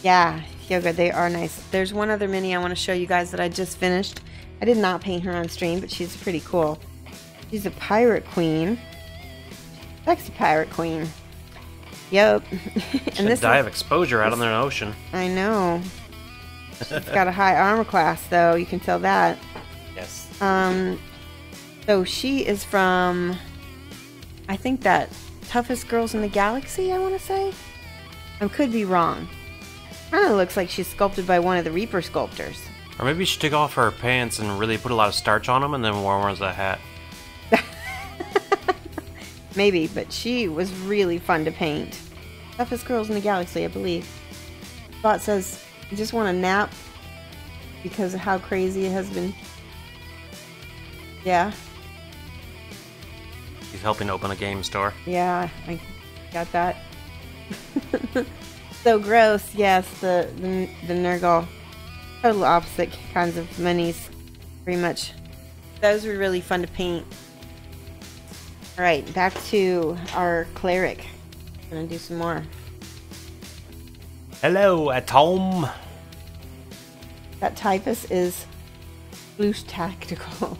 Yeah, Yoga, they are nice. There's one other mini I want to show you guys that I just finished. I did not paint her on stream, but she's pretty cool. She's a pirate queen. Sexy pirate queen. Yep. And this die of exposure out on the ocean. I know. She's got a high armor class, though. You can tell that. Yes. So she is from, I think that Toughest Girls in the Galaxy, I want to say. I could be wrong. Kind of looks like she's sculpted by one of the Reaper sculptors. Or maybe she took off her pants and really put a lot of starch on them and then wore one as a hat. Maybe, but she was really fun to paint. Toughest Girls in the Galaxy, I believe. Spot says, you just want to nap because of how crazy it has been. Yeah. He's helping open a game store. Yeah, I got that. So gross. Yes, the Nurgle. Total opposite kinds of minis. Pretty much. Those were really fun to paint. Alright, back to our cleric. I'm gonna do some more. Hello, Atom. That typus is Loose Tactical.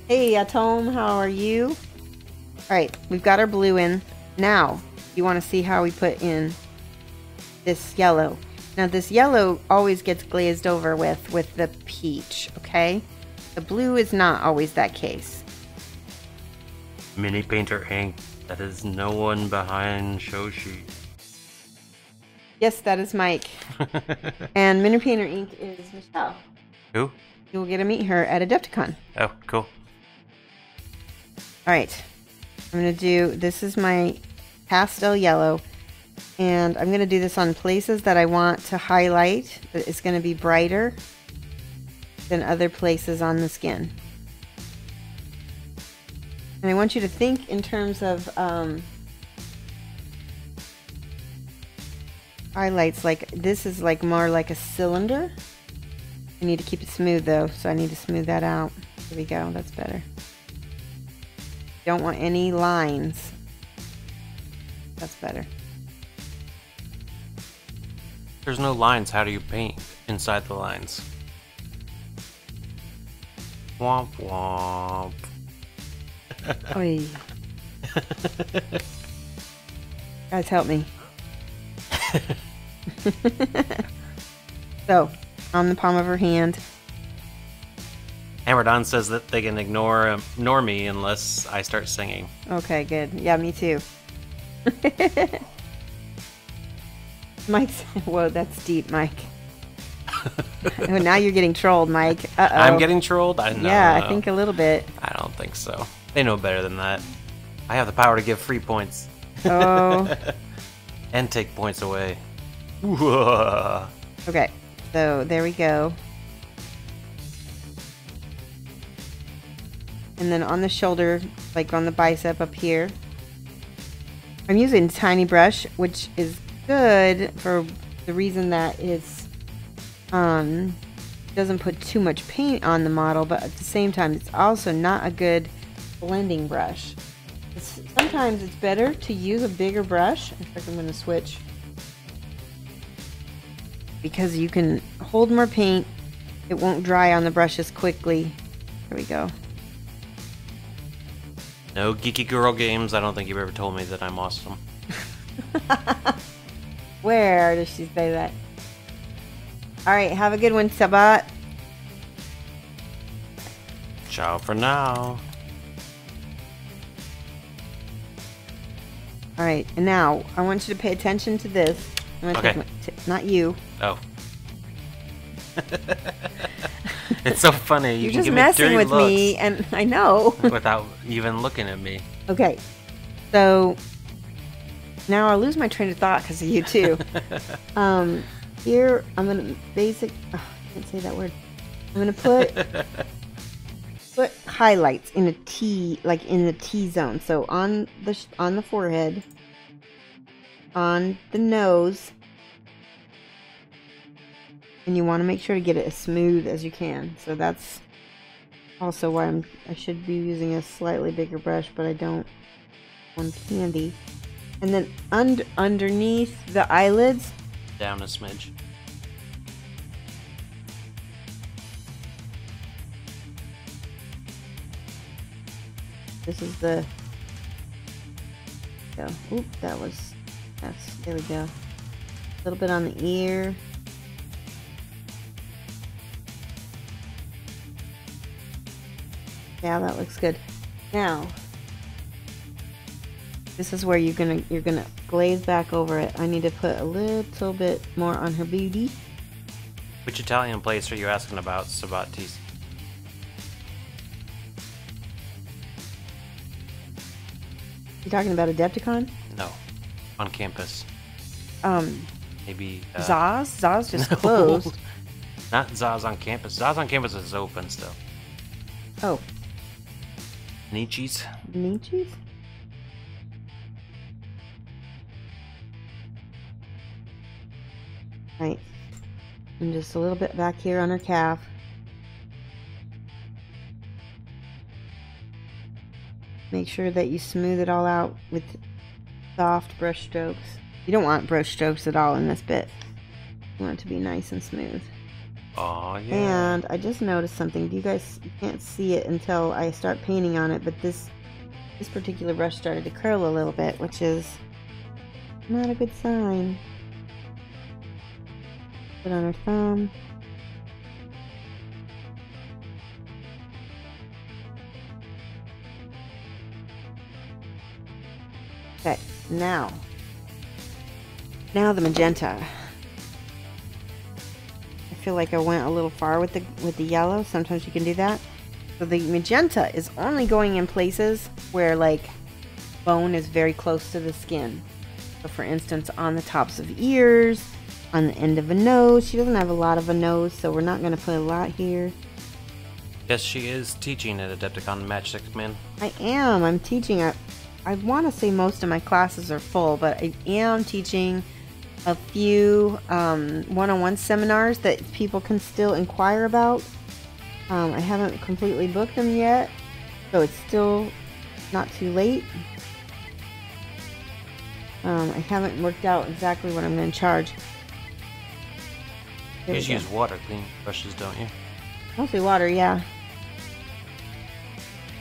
Hey, Atom, how are you? Alright, we've got our blue in. Now, you want to see how we put in this yellow. Now, this yellow always gets glazed over with the peach, okay? The blue is not always that case. Mini Painter Inc. That is no one behind Shoshie. Yes, that is Mike. And Mini Painter Inc. is Michelle. Who? You will get to meet her at Adepticon. Oh, cool. Alright. I'm going to do, this is my pastel yellow, and I'm going to do this on places that I want to highlight. It's going to be brighter than other places on the skin. And I want you to think in terms of highlights. Like this is like more like a cylinder. I need to keep it smooth though, so I need to smooth that out. There we go, that's better. Don't want any lines. That's better. There's no lines. How do you paint inside the lines? Womp womp. Oy. Guys, help me. So, on the palm of her hand. Hammerdown says that they can ignore me unless I start singing. Okay, good. Yeah, me too. Mike said, whoa, that's deep, Mike. Oh, now you're getting trolled, Mike. Uh-oh. I'm getting trolled? I know. Yeah, I think a little bit. I don't think so. They know better than that. I have the power to give free points. Oh. And take points away. Okay, so there we go. And then on the shoulder, like on the bicep up here, I'm using a tiny brush, which is good for the reason that it's doesn't put too much paint on the model, but at the same time, it's also not a good blending brush. Sometimes it's better to use a bigger brush. In fact, I'm going to switch because you can hold more paint. It won't dry on the brush as quickly. There we go. No geeky girl games. I don't think you've ever told me that I'm awesome. Where does she say that? Alright, have a good one, Sabat. Ciao for now. Alright, and now I want you to pay attention to this. I'm gonna Okay. not you. Oh. It's so funny. You You're can just give messing me with dirty me, and I know. looks without even looking at me. Okay, so now I'll lose my train of thought because of you too. Here I'm gonna I can't say that word. I'm gonna put highlights in a T, like in the T zone. So on the forehead, on the nose, and you want to make sure to get it as smooth as you can. So that's also why I should be using a slightly bigger brush, but I don't want handy. And then underneath the eyelids, Down a smidge. this is the go. Oop, there we go. A little bit on the ear. Yeah, that looks good. Now, this is where you're gonna glaze back over it. I need to put a little bit more on her booty. Which Italian place are you asking about, Sabatis? You talking about Adepticon? No. On campus. Maybe. Zaz? Zaz just No. closed. Not Zaz on campus. Zaz on campus is open still. Oh, Nietzsche's. Nietzsche's? Right. And just a little bit back here on her calf. Make sure that you smooth it all out with soft brush strokes. You don't want brush strokes at all in this bit. You want it to be nice and smooth. Oh yeah. And I just noticed something. You can't see it until I start painting on it, but this particular brush started to curl a little bit, which is not a good sign. Put on her thumb. Okay, now the magenta. I feel like I went a little far with the yellow. Sometimes you can do that. So the magenta is only going in places where like bone is very close to the skin. So for instance, on the tops of ears, on the end of a nose. She doesn't have a lot of a nose, so we're not going to put a lot here. Yes, she is teaching at Adepticon Match 6 Man. I am. I'm teaching. I want to say most of my classes are full, but I am teaching a few one-on-one seminars that people can still inquire about. I haven't completely booked them yet, so it's still not too late. I haven't worked out exactly what I'm going to charge. You just use water clean brushes, don't you? Mostly water, yeah.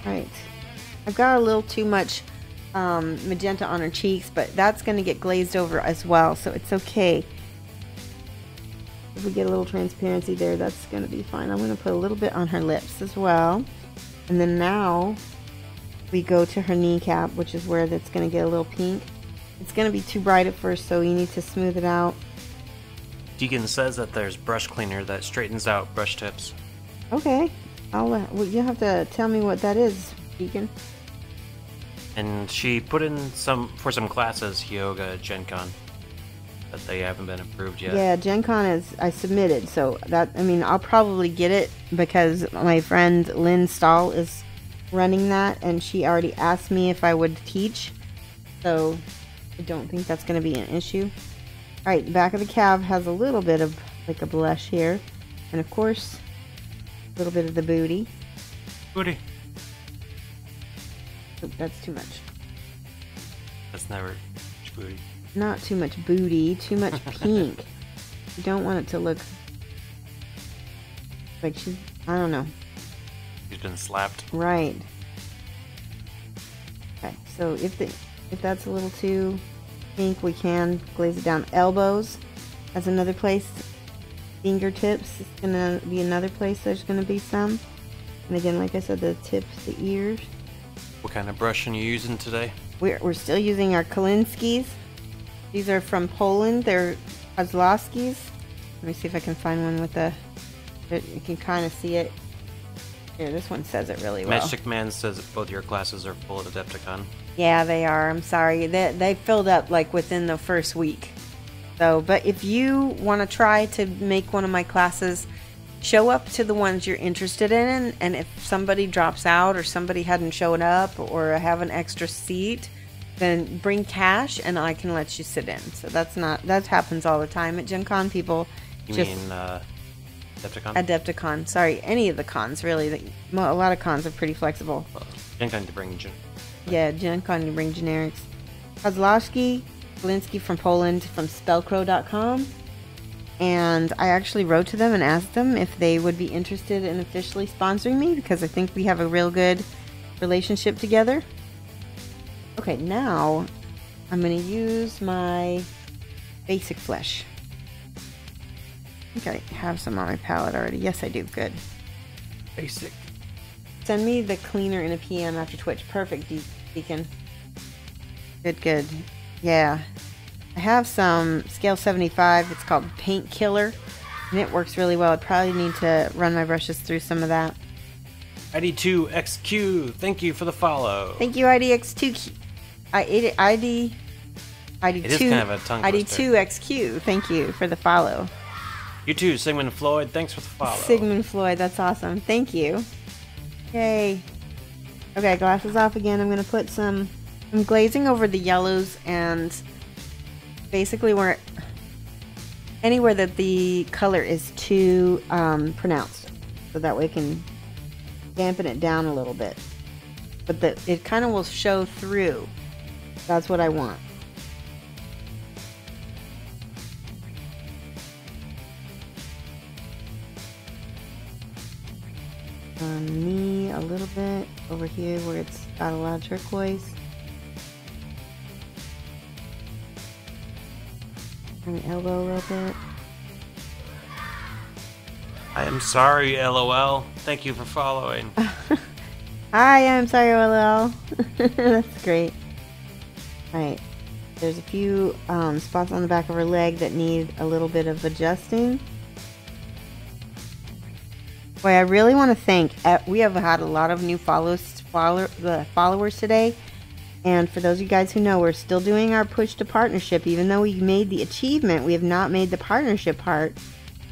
Right. I've got a little too much magenta on her cheeks, but that's going to get glazed over as well, so it's okay. If we get a little transparency there, that's going to be fine. I'm going to put a little bit on her lips as well. And then now we go to her kneecap, which is where that's going to get a little pink. It's going to be too bright at first, so you need to smooth it out. Deacon says that there's brush cleaner that straightens out brush tips. Okay. Well, you have to tell me what that is, Deacon. And she put in for some classes, yoga, Gen Con, but they haven't been approved yet. Yeah, Gen Con I submitted, so I'll probably get it because my friend Lynn Stahl is running that, and she already asked me if I would teach, so I don't think that's going to be an issue. Alright, the back of the calf has a little bit of like a blush here. And of course, a little bit of the booty. Booty. Oh, that's too much. That's never much booty. Not too much booty, too much pink. You don't want it to look like she's, I don't know. She's been slapped. Right. Okay, so if that's a little too pink, we can glaze it down. Elbows, that's another place. Fingertips is gonna be another place there's gonna be some. And again, like I said, the tips, the ears. What kind of brush are you using today? We're still using our Kalinskis. These are from Poland. They're Kozlowskis. Let me see if I can find one with you can kind of see it. Here, this one says it really well. Magic Man says that both your classes are full of Adepticon. Yeah, they are. I'm sorry. They filled up like within the first week. So, but if you want to try to make one of my classes, show up to the ones you're interested in, and if somebody drops out or somebody hadn't shown up or have an extra seat, then bring cash and I can let you sit in. So that happens all the time at Gen Con. People You just mean Adepticon? Adepticon, sorry, any of the cons really. A lot of cons are pretty flexible. Gen Con to bring Yeah, Gen Con, you bring generics. Kozlowski, Kalinski from Poland, from spellcrow.com. And I actually wrote to them and asked them if they would be interested in officially sponsoring me, because I think we have a real good relationship together. Okay, now I'm going to use my basic flesh. I think I have some on my palette already. Yes, I do. Good. basic. Send me the cleaner in a PM after Twitch. Perfect, Deacon. Good. Yeah. I have some scale 75. It's called Paint Killer, and it works really well. I probably need to run my brushes through some of that. ID2XQ, thank you for the follow. Thank you, IDX2. ID2. It is kind of a tongue twister. ID2XQ. Thank you for the follow. You too, Sigmund Floyd, thanks for the follow. Sigmund Floyd, that's awesome. Thank you. Yay. Okay, glasses off again. I'm going to put I'm glazing over the yellows and basically anywhere that the color is too pronounced. So that way it can dampen it down a little bit. But it kind of will show through. That's what I want. Knee a little bit over here where it's got a lot of turquoise. And the elbow a little bit. I am sorry, LOL. Thank you for following. Hi, I'm sorry, LL. That's great. Alright. There's a few spots on the back of her leg that need a little bit of adjusting. Boy, I really want to thank. We have had a lot of new followers today. And for those of you guys who know, we're still doing our push to partnership. Even though we made the achievement, we have not made the partnership part.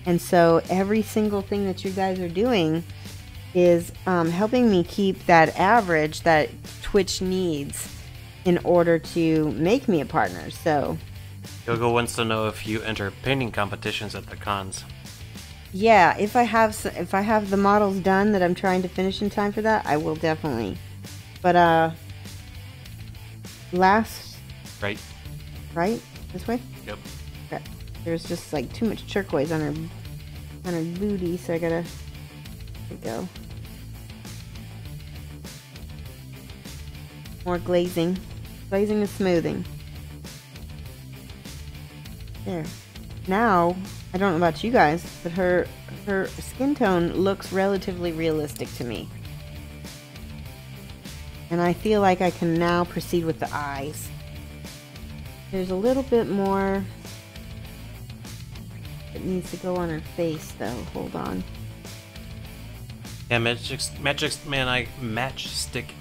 And so every single thing that you guys are doing is helping me keep that average that Twitch needs in order to make me a partner. So Yogo wants to know if you enter painting competitions at the cons. yeah, if I have the models done that I'm trying to finish in time for that, I will definitely. But right this way. Yep. Okay. There's just like too much turquoise on her booty, so I gotta. There we go. More glazing and smoothing. There. Now, I don't know about you guys, but her skin tone looks relatively realistic to me. And I feel like I can now proceed with the eyes. There's a little bit more that needs to go on her face, though. Hold on. Yeah, Matchstick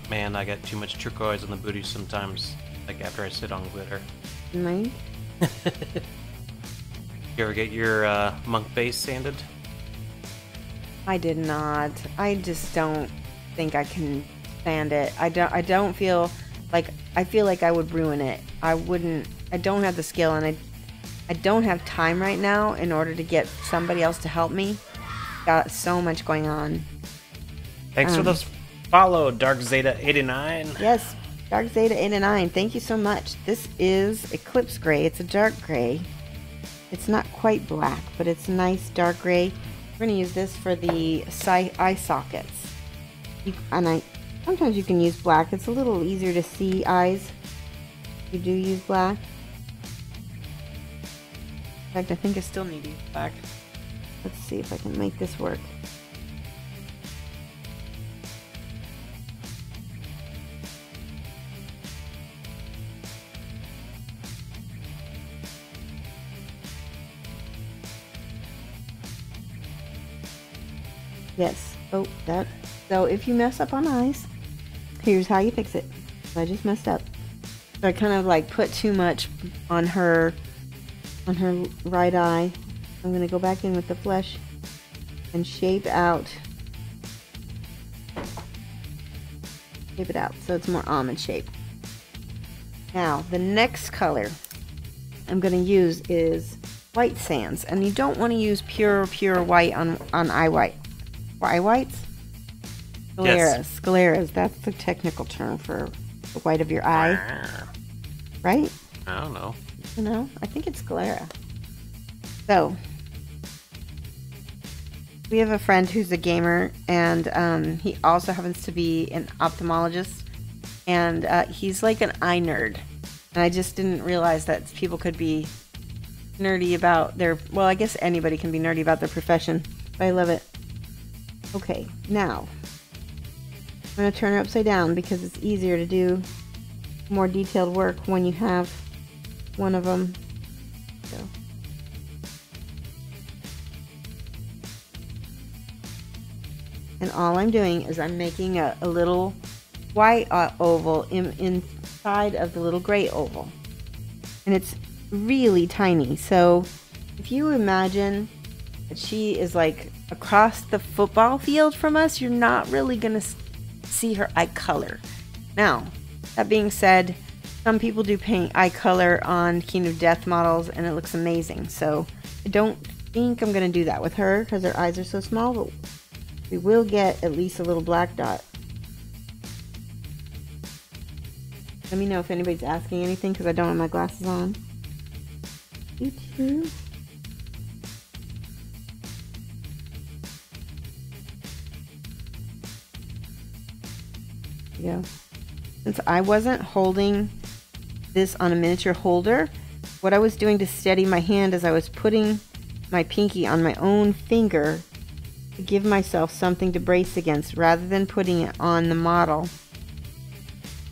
Man, I get too much turquoise on the booty sometimes, like after I sit on glitter. Mike? You ever get your monk base sanded? I did not. I just don't think I can stand it. I don't feel like I would ruin it. I don't have the skill, and I don't have time right now in order to get somebody else to help me. Got so much going on. Thanks for this follow, Dark Zeta 89. Yes, Dark Zeta 89. Thank you so much. This is Eclipse Gray. It's a dark gray. It's not quite black, but it's a nice dark gray. We're going to use this for the eye sockets. Sometimes you can use black. It's a little easier to see eyes. You do use black. In fact, I think I still need to use black. Let's see if I can make this work. Yes. Oh, that. So if you mess up on eyes, here's how you fix it. I just messed up. So I kind of like put too much on her right eye. I'm going to go back in with the flesh and shape it out so it's more almond shape. Now the next color I'm going to use is white sands, and you don't want to use pure white on eye white. Eye whites? Scleras. Yes. Scleras, that's the technical term for the white of your eye. Right? I don't know. You know, I think it's sclera. So, we have a friend who's a gamer, and he also happens to be an ophthalmologist, and he's like an eye nerd. And I just didn't realize that people could be nerdy about their, well, I guess anybody can be nerdy about their profession, but I love it. Okay, now, I'm going to turn her upside down because it's easier to do more detailed work when you have one of them. So. And all I'm doing is I'm making a little white oval inside of the little gray oval. And it's really tiny. So if you imagine that she is like across the football field from us, you're not really going to see her eye color. Now, that being said, some people do paint eye color on Kingdom Death models and it looks amazing. So I don't think I'm going to do that with her because her eyes are so small, but we will get at least a little black dot. Let me know if anybody's asking anything because I don't have my glasses on. You too. Yeah. Since I wasn't holding this on a miniature holder, what I was doing to steady my hand is I was putting my pinky on my own finger to give myself something to brace against rather than putting it on the model.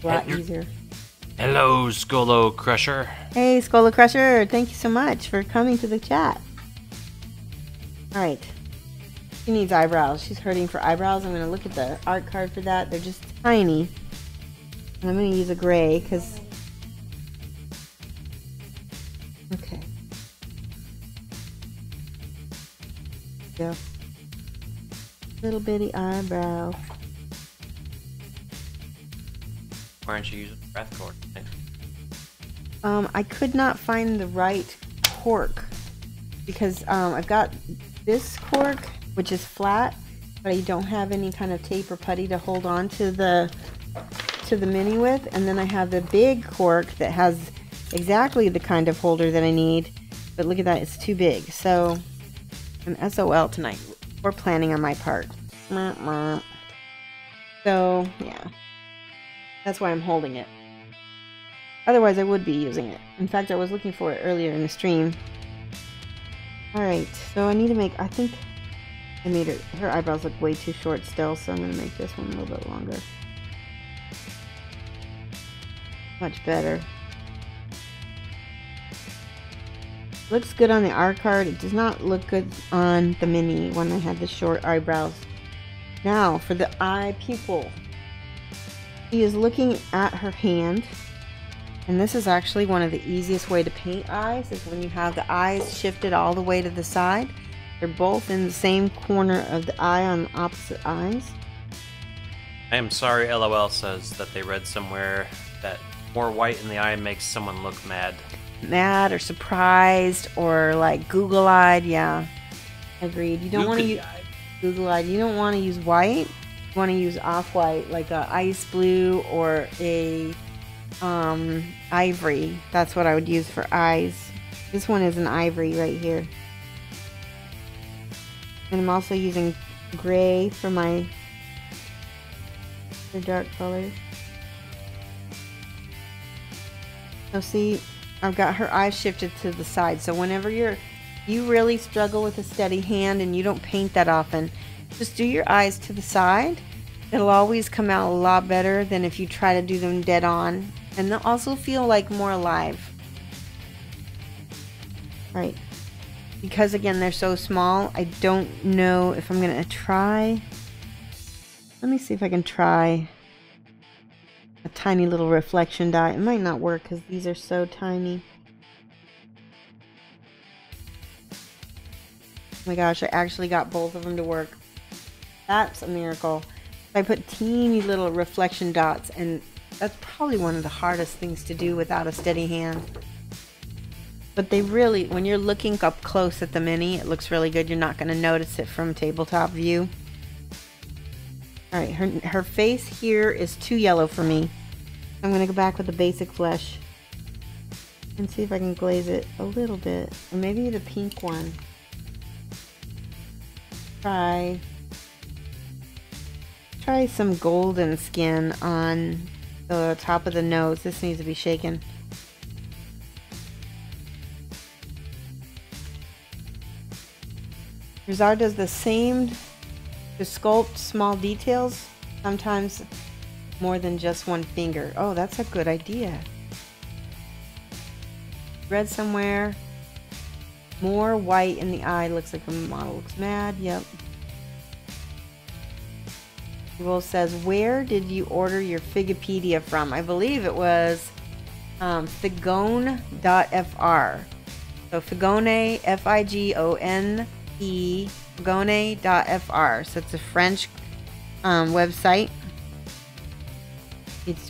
A lot easier. Hello, Skolo Crusher. Hey, Skolo Crusher. Thank you so much for coming to the chat. Alright. She needs eyebrows. She's hurting for eyebrows. I'm going to look at the art card for that. They're just tiny. And I'm going to use a gray because... Okay. Go. Little bitty eyebrow. Why aren't you using breath cork? I could not find the right cork because I've got this cork, which is flat, but I don't have any kind of tape or putty to hold on to the mini with, and then I have the big cork that has exactly the kind of holder that I need, but look at that, it's too big. So I'm SOL tonight. Poor planning on my part. So yeah, that's why I'm holding it. Otherwise I would be using it. In fact, I was looking for it earlier in the stream. Alright, so I need to make, I think I made her eyebrows look way too short still, so I'm going to make this one a little bit longer. Much better. Looks good on the art card. It does not look good on the mini when I had the short eyebrows. Now for the eye pupil. She is looking at her hand, and this is actually one of the easiest way to paint eyes is when you have the eyes shifted all the way to the side. They're both in the same corner of the eye on the opposite eyes. I am sorry, LOL says that they read somewhere that more white in the eye makes someone look mad. mad or surprised or like Google-eyed. Yeah, agreed. You don't want to use Google-eyed. You don't want to use white. You want to use off-white, like a ice blue or a ivory. That's what I would use for eyes. This one is an ivory right here. And I'm also using gray for my dark colors. So see, I've got her eyes shifted to the side. So whenever you really struggle with a steady hand and you don't paint that often, just do your eyes to the side. It'll always come out a lot better than if you try to do them dead on. And they'll also feel like more alive. Right. Because again, they're so small, I don't know if I'm going to try. Let me see if I can try a tiny little reflection dot. It might not work because these are so tiny. Oh my gosh, I actually got both of them to work. That's a miracle. I put teeny little reflection dots, and that's probably one of the hardest things to do without a steady hand. But they really, when you're looking up close at the mini, it looks really good. You're not going to notice it from tabletop view. Alright, her face here is too yellow for me. I'm going to go back with the basic flesh and see if I can glaze it a little bit. Or maybe the pink one. Try some golden skin on the top of the nose. This needs to be shaken. Rizar does the same to sculpt small details, sometimes more than just one finger. Oh, that's a good idea. Read somewhere, more white in the eye looks like a model looks mad. Yep. Will says, where did you order your Figipedia from? I believe it was figone.fr. So Figone, Figone, figone.fr. So it's a French website.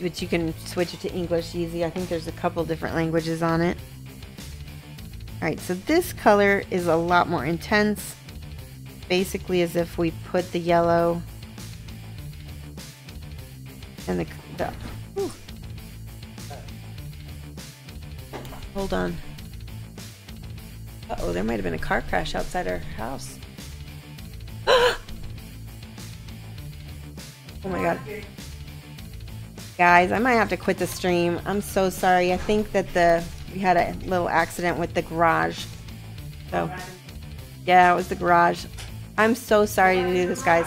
Which you can switch it to English easy. I think there's a couple different languages on it. Alright, so this color is a lot more intense. Basically as if we put the yellow and the hold on. Uh-oh, there might have been a car crash outside our house. Oh my god. Guys, I might have to quit the stream. I'm so sorry. I think that we had a little accident with the garage. So, yeah, it was the garage. I'm so sorry to do this, guys.